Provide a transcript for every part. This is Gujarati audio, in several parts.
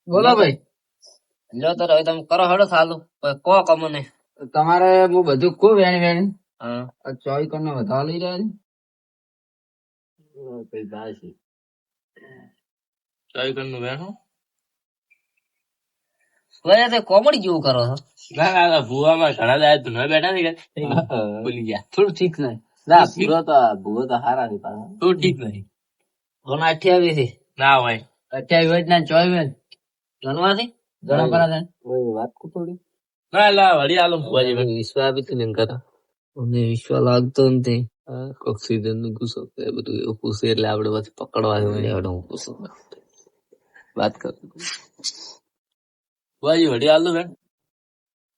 બોલો ભાઈ. લો તો હવે તમે કરો હડો સાલું કો કમને. તમારે હું બધું કહું વેણી વેણી. હા 24 કરોડ નો વધારો લઈ રહ્યા છે. ચોઈકરનું વેણું? વળે તે કોમેડી જેવું કરો છો. ના, ભૂવામાં ઘણા દાડા તો ન બેઠા ને કે ભૂલી ગયા. થોડું ઠીક નહીં. ભૂવો તો હારા છે પાછા. તો ઠીક નહીં. કોણ 28 થી ના હોય. 28 ના 24 ગણવાથી ઘણા પરા છે. વાત કો થોડી. ના લા વળી આલો ભૂવાજી ભાઈ. વિશ્વ આપી તું ને કરો અમને વિશ્વ લાગતો નથી. ઓક્સિજન નું ગુસ્સો એ બધું એવું પૂછે એટલે આપડે પછી પકડવા હું પૂછું વાત કરું. ભૂવાજી વળી આલો બેન.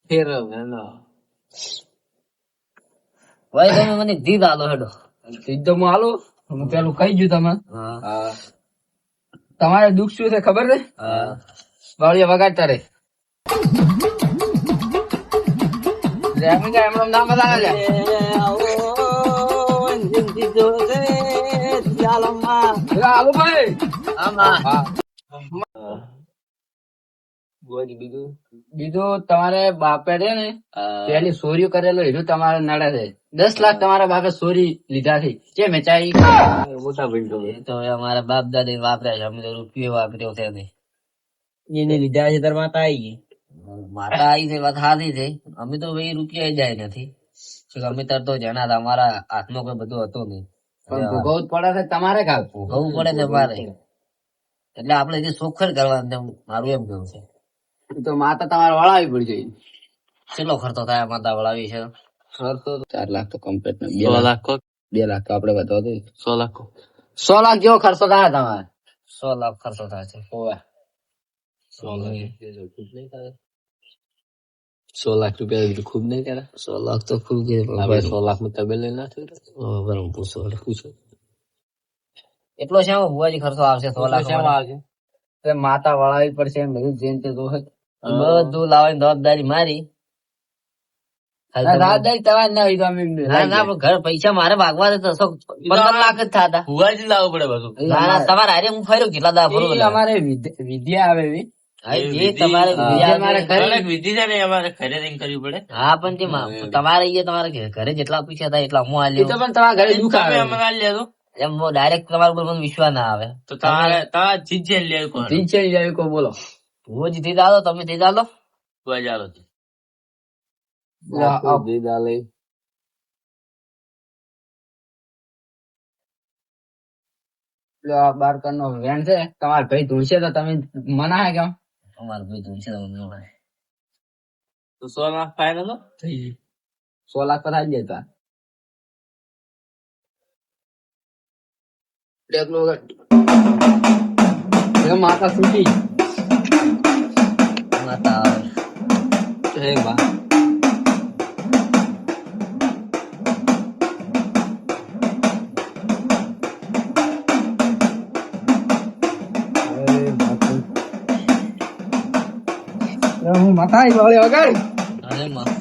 ફેર ભાઈ તમે મને દીદ આલો હેડો. સીધો હું આલું. હું પેલું કહી ગયું તમે. હા તમારે દુઃખ શું છે ખબર છે? હા બાવળિયા વગાડતા રે. એમનો નામ બતાવે છે. આલુ ભાઈ. બીજું તમારે બાપે છે ને પેલી ચોરીઓ કરેલો એનું તમારે નડે છે. 10 લાખ તમારા બાપે ચોરી લીધા છે. કેમ વેચાઈ? મોટા ભાઈ એ તો હવે અમારા બાપ દાદા વાપર્યા છે. અમે તો રૂપિયો વાપર્યો છે નહીં. એને લીધા છે તાર માતા આવી ગઈ. માતા આવી છે વાત સાચી છે. અમે તો ભાઈ રૂપિયા જાય નથી. અમે તરતો જણા હતા. અમારા હાથમાં કોઈ બધું હતું નહીં. પણ ભોગવવું જ પડે છે તમારે કાલ. ભોગવવું પડે છે મારે. એટલે આપડે જે સોખર કરવાનું મારું એમ કેવું છે. એ તો માતા તમારે વળાવી પડશે. કેટલો ખર્ચો થાય માતા વળાવી છે? ખર્ચો 4 લાખ તો કમ્પ્લીટ. 100 લાખ 2 લાખ તો આપડે વધવા દે. 100 લાખ 100 લાખ જેવો ખર્ચો થાય તમારે. 100 લાખ ખર્ચો થાય છે. 100 લાખ રૂપિયા ખૂબ નહીં કરે. 100 લાખ તો ખૂબ કે 100 લાખ માં તબેલે ના થયું. પૂછો એટલો છે ભુવાજી ખર્ચો આવશે 100 લાખ આવશે. માતા વળાવી પડશે એમ બધું જેમ તે દોહે. બધું લાવવાની જવાબદારી મારી. જવાબદારી તમારે ના હોય તો અમે ના ના પણ ઘર પૈસા મારે ભાગવા દે તો 15 લાખ જ થતા. ભૂવાજી લાવવું પડે બધું. ના ના તમારે હારે હું ફર્યો કેટલા દા ફરું. એ અમારે વિદ્યા આવે એવી. જે તમારે અમારે અલગ વિધિ છે ને અમારે ઘરે રહીને કરવી પડે. હા પણ જે તમારે અહીંયા તમારે ઘરે જેટલા પૈસા થાય એટલા હું એ આલ્યો. તો પણ તમારા ઘરે દુઃખ તમે આવે. અમને આલી લેજો. એમ ડાયરેક્ટ તમારા ઉપર મને વિશ્વાસ ના આવે. તો તમારે જીત છે લેવું કોણ? ટીચર જાય કો બોલો. ભુવાજી તે દાદો તમે તે દાદો. ભૂવાજી આલો. બારકર નો વેણ છે તમારે ભાઈ ધૂળશે તો તમે મના કેમ? અમારે ભાઈ તું છે તમને તો 100 લાખ ફાઇનલ થઈ ગઈ. 100 લાખ પર આવી જતા. માતા છૂટી માતા આવે. માતા આવી વગર અરે મસ્ત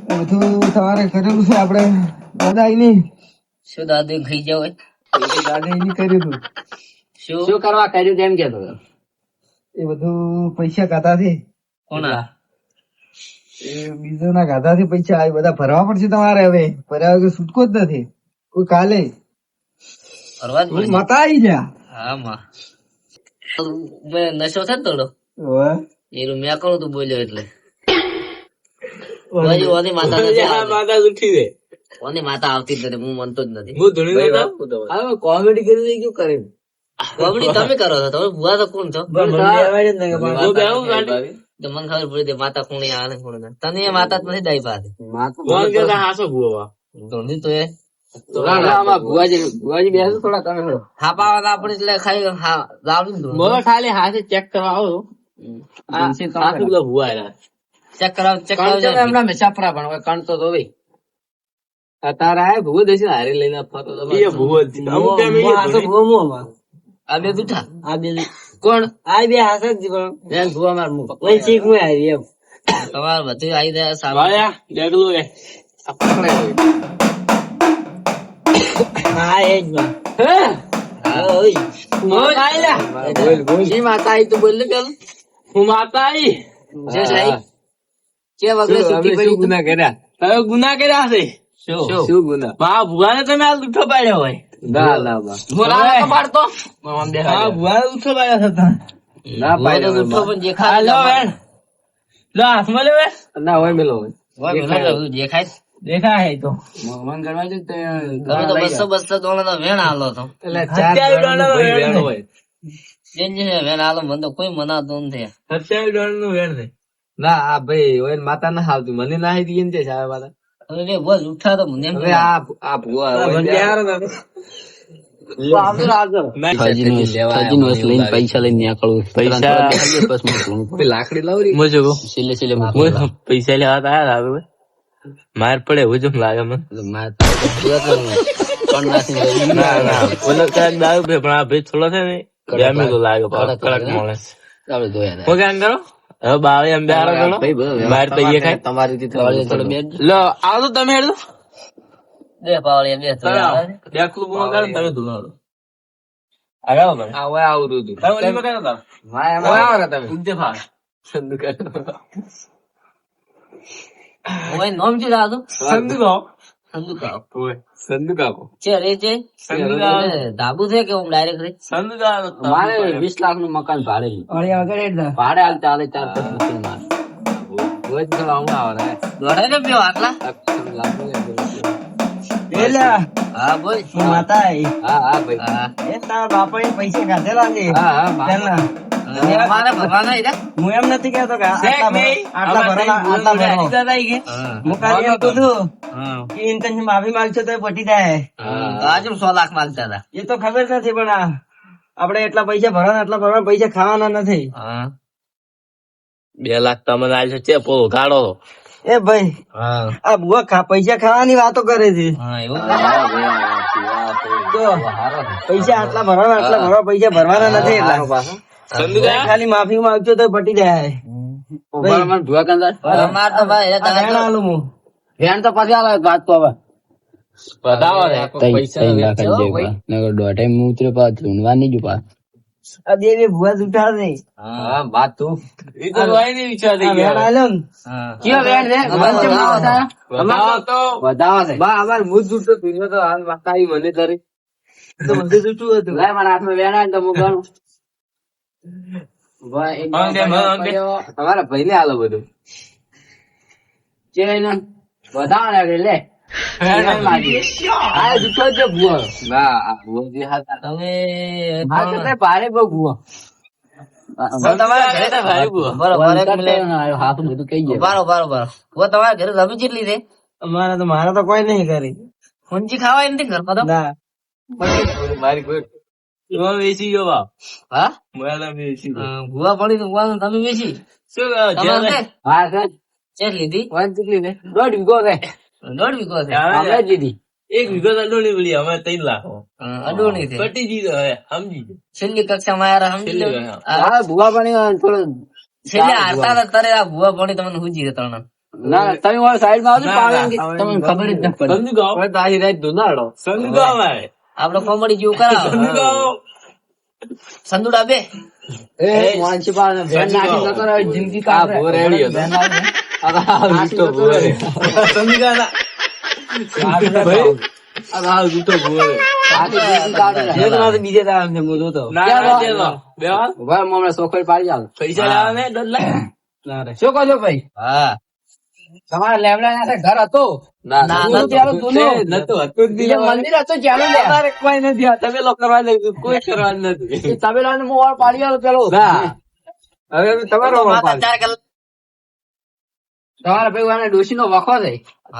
બધું તમારે કરેલું છે આપડે દાદા ની. શું દાદુ ખાઈ જાવ દાદા ની કર્યું હતું. શું કરવા કર્યું તેમ કેતો એ બધું પૈસા ખાતા થી. કોના એ બીજો ના ખાતા થી પૈસા આ બધા ભરવા પડશે તમારે. હવે ભર્યા વગર છૂટકો જ નથી. કોઈ કાલે ફરવા જ પડે. માતા આવી જા. હા માં નશો છે ને થોડો એ મેં કરું તું બોલ્યો એટલે ઓની માતા નથી આવતી. માતા ઉઠી દે. ઓની માતા આવતી જ નથી. હું માનતો જ નથી. હું ધૂણી નતો. કોમેડી કરી શું કરે? કોમેડી તમે કરો છો. તમે ભુવા તો કોણ છો? હું બેહું ગાંડી. તો મને ખબર પડી દે માતા કોણ આવે કોણ નહીં. તને એ માતા જ નથી દાઈ પાસે. કોણ કહેતા હાસો ભૂવા? ધોની તો એ ભુવાજી બેસો થોડા તમે. થાપાવા આપણે એટલે ખાઈ લાવડી ને બોલો ખાલી હાથે ચેક કરવા આવો. સાચું બધા ભૂવા આવ્યા. ચેક કરાવ એમના મેસાફરા પણ હવે કણતો તો ભાઈ તારા આયા ભૂવો દેશે હારી લઈને ફરતો તો. એ ભૂવો જ છે. અમુક time એ ધૂણી. આ બે જૂઠા. આ બે કોણ? આ બે હાસ જ પણ ભૂવા માર મુખ ઓય ચીક હું આવી એમ તમારે બધું આવી જાય સારું. વાયા, ડેગલું એ. હા એ જ હા જી માતા આઈ તું બોલ ને પેલું હું માતા આઈ જે સાઈ કે વગર સુતી પડી તું? ગુના કર્યા તમે ગુના કર્યા છે શું ગુના મા ભુવાને તમે આ લૂઠો પાડ્યો હોય ના ના બા બોલાવો તો પાડતો હા ભુવાને લૂઠો પાડ્યો છે તમે. ના તો પાડ્યો જૂઠો પણ આ દેખાય લો વેણ લો હાથમાં લે વેણ ના હોય મેલો હોય દેખાય દેખાય તો મન કરવા દે તો તમે તો 200 દોણા તો વેણ આલો તો એટલે ચાર અત્યારે જણાનો ડોલર ભાઈ વેણ વેણ છે. હોય જે વેણ આલો મને તો કોઈ મનાતું નથી. $27 નું વેણ છે ના આ ભાઈ હોય ને માતા ના આવતી મને ના આવી એમ છે સાહેબ માતા હવે બોલ ઉઠા તો મને એમ હવે આ ભુવા હોય બંને ત્યાં- હારો તમે. પૈસા લઈને નીકળવું કોઈ લાકડી લાવરી છેલ્લે છેલ્લે પૈસા લેવા તો આયા લાગે માર પડે એવું જેમ લાગે મને ના ના ઓલો ક્યાંક દારૂ પીએ, પણ આ ભાઈ થોડો છે ને જામી તો લાગે કડક માણસ આપડે ધોયા હું કામ કરો હવે બાવે એમ બે હારો કરો માર તો એ ખાય તમારી રીતે લો આવો તો તમે હેડો બે પાવળિયા બે થોડા ડેકલું પૂરો કરો ને તમે ધુલાડો આવો મને આ હોય આવરું હતું તમે ઓલીમાં કયા હતા વાય એમાં આવો તમે ઉદ્દે ફાળ ઓય નોમ છે દાદુ સંદુ ગાવ સંદુ કાવ સંદુ કાકો છે રે છે સંદુ ગાવ ધાબુ છે કે હું ડાયરેક્ટ રે સંદુ ગાવ મારે 20 લાખ નું મકાન ભાડે છે. ભાડે હાલ ચાલે 4-5 મુશ્કેલ રોજ તો આવું આવે ને દોઢાઈ રૂપિયો આટલા હા બોલ માતા હા હા ભાઈ હા એ તારા બાપાએ પૈસા કાઢેલા છે હા હા બાપા. મારે ભરવાના હતા હું એમ નથી કેતો કે આટલા ભરો હું ખાલી એમ કહું છું કે ઇન્ટર્નશીપ માફી માંગશો તો પટી જાય તો આજુ 100 લાખ માંગતા હતા. એ તો ખબર નથી પણ આપણે એટલા પૈસા ભરવાના એટલા ભરવાના પૈસા ખાવાના નથી 2 લાખ તમને આજે છે પોલો ગાડો એ ભાઈ આ બુઆ પૈસા ખાવાની વાતો કરે છે એવું જો પૈસા આટલા ભરવાના આટલા ભરવા પૈસા ભરવાના નથી એટલા ખાલી માફી માંગશો તો પટી જાય ઉભા મને ભૂવા કંદાર અમાર તો ભાઈ આ વેણ આલું હું વેણ તો પછી આવે વાત તો હવે બતાવો ને પૈસા દોઢાઈ હું ઉતરે પાછ ઊંઘવા નહીં જુ પાછ આ દેવી ભુવા જૂઠા છે હા વાત તું આ વેણ આલ્યો ને કયો વેણ છે વધાવા છે બા અમાર મુજ જૂઠો પીનો તો હાલ વાકાઈ મને ધરી તો બધું જૂઠું હતું લાય મારા હાથમાં વેણ આવે ને તો હું ગણું ભાઈ એક તમારા ભાઈ ને હાલો બધું વધાવા ને લે આ જૂઠો છે ભૂવો ના આ ભુવા જે હાથ તમે હા તો તે ભારે બહુ ભૂવો તમારા ઘરે તો ભાઈ બરોબર એક મિનિટ હાથ બધું કઈ જાય બરોબર હું તમારા ઘરે જમી કેટલી છે મારે તો કોઈ નહીં કરી ઊંચી ખાવાય નથી ઘરમાં તો ના મારી કોઈ વેચી ગયો બાપ હા વેચી ભૂવા પડી તો ભૂવા તમે વેચી તમારે છે? હા સર ચેક લીધી વાંચ કેટલી ને 1.5 વીઘો છે 1.5 વીઘો છે આપણે જ લીધી એક વીઘો તો અડોણી બોલી અમે 3 લાખ અડોણી છે પટી દીધો હવે સમજી ગયો. છેલ્લી કક્ષામાં આયા સમજી લો છેલ્લી, આ હા ભૂવા પણ થોડો છેલ્લે હારતા હતા ત્યારે આ ભૂવા પડી તમને હુજી હતા ત્રણ ના તમે મારા સાઈડ માં આવજો ના, પાડે ના, તમને ખબર જ ન પડે સમજુ ગાવ હવે તારી રાત ધુનાડો સમજુ ગાવ ભાઈ આપડે કોમેડી જેવું કરાવો સમજુ ગાવ સંદુડા બે એ મ્યુનિસિપલ વેન નાખી ન કરો જિંદગી આ કાઢે ભૂવો રેડી હતો. આ જૂઠો ભુવો રે સમજુ ગાવ ના ભાઈ આ હાલ જૂઠો ભુવો રે આખી જિંદગી કાઢે જે તમારે બીજે દાવ ને હું જોતો ના ક્યાં ના જાઓ? બે વાર ભાઈ હું હમણાં સોખોઈ પાડી જાઉં પૈસા લાવે ને 10 લાખ ના રે શું કહો છો ભાઈ હા તમારા લેમડા ના ઘર હતો ના ના, જૂનું ત્યારું જૂનું. નતું હતું જ એ મંદિર હતો ચાલુ લે તમારે કોઈ નથી આ તમે લોકો કરવા લાગ્યું કોઈ કરવા નથી એ તબેલા ને મોર પાડી આલો પેલો ના હવે તમારો માતા 4 કલાક તમારા ભાઈ વાને ડોશી નો વખો છે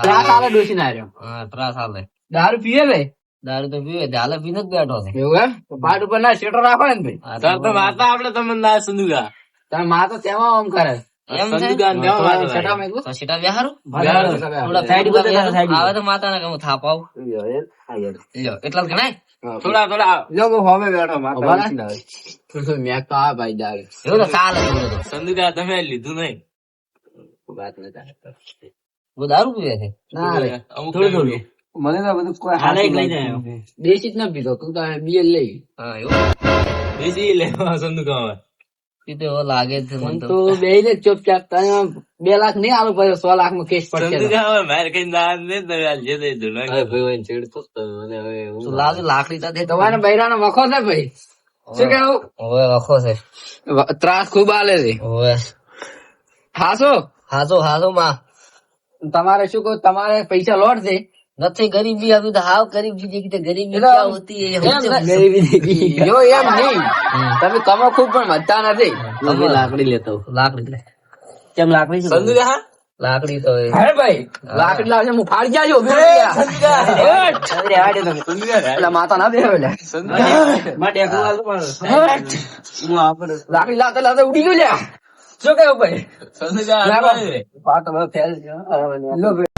ત્રાસ આલે ડોશી ના રહ્યો હા ત્રાસ હાલે દારૂ પીએ લે દારૂ તો પીવે હાલે પીને જ બેઠો છે એવું એમ તો પાટ ઉપર ના શેટર રાખો ને ભાઈ હા, તો માતા આપડે તમને ના સમજુ ગા તમે માં તો તેમાં આમ કરે એમ છે સમજુ ગા દેવા વાત શેટા માં તો સીટા બેહારું ભાઈ થોડા સાઈડ પર બેહારું. આવે તો માતાને કહું થાપ આવ લ્યો એટલા જ ગણાય થોડા થોડા જો હું હવે બેઠો માતા ઉભા રહે. ઉઠીને આવે. થોડું મેક તો આ ભાઈ દારૂ એવું તો ચાલે થોડું તો સમજુ ગા તમે લીધું નહીં વાત નથી બહુ દારૂ પીવે છે ના રે અમુક થોડું થોડું. મને તો બધું કોઈ હાલે હાથું લઈ લાગતું જાય. નથી. દેશી જ ન પીતો તું તો બિયર લઈ હા એવું દેશી લેવા સંદુ કાવા એ તો એવો લાગે જ છે મને તો. તું બે ને ચોપચાપ તને 2 લાખ નહીં આલું પડે 100 લાખ માં કેસ પડશે સંદુ તો. કાવા માર કઈ દાન ને તો આ જે દે દો અરે ભાઈ ઓય છેડતો જ તમે મને હવે એવું તું લાવજો લાકડી તા દે તમારે બૈરાનો વખો છે ભાઈ શું કેવું હવે વખો છે ત્રાસ ખૂબ આલે છે હવે હાસો હાસો માં તમારે શું કહું તમારે પૈસા લોટ છે નથી ગરીબી અભી તો હાવ ગરીબી देखी गरीबी એટલે क्या होती है એમ નહીં. જો એમ નહીં તમે કમો ખૂબ પણ વધતા નથી અમે લાકડી લેતા હું. લાકડી લે કેમ લાકડી શું સંદુ કા લાકડી તો એ હે ભાઈ લાકડી લાવશે હું ફાડી જાજો એટલે માતા ના બેહો એટલે માં ડેકું આલતો પણ હું આપણે લાકડી લાવતા લાવતા ઉડી ગયો લ્યા શું કહ્યું ભાઈ સંદુ કા પાટો ફેલ લો ભાઈ